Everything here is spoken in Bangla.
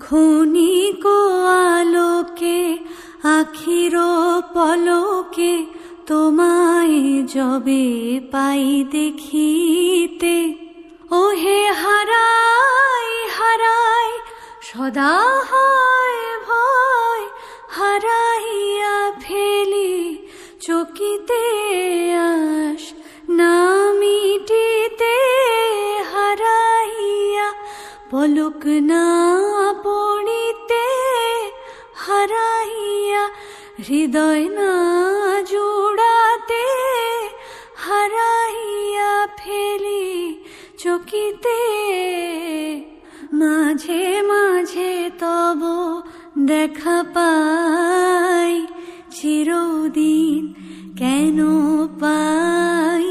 ক্ষণিক আলোকে আখির পলকে তোমায় যবে পাই দেখিতে, ওহে হারাই হারাই সদা হয় ভয়, হারাইয়া ফেলি চকিতে আস না মিটিতে, হারাইয়া পলক না পড়িতে, হারাইয়া হৃদয় না জুড়াতে, হারাইয়া ফেলি চকিতে। মাঝে মাঝে তব দেখা পাই, চিরদিন কেন পাই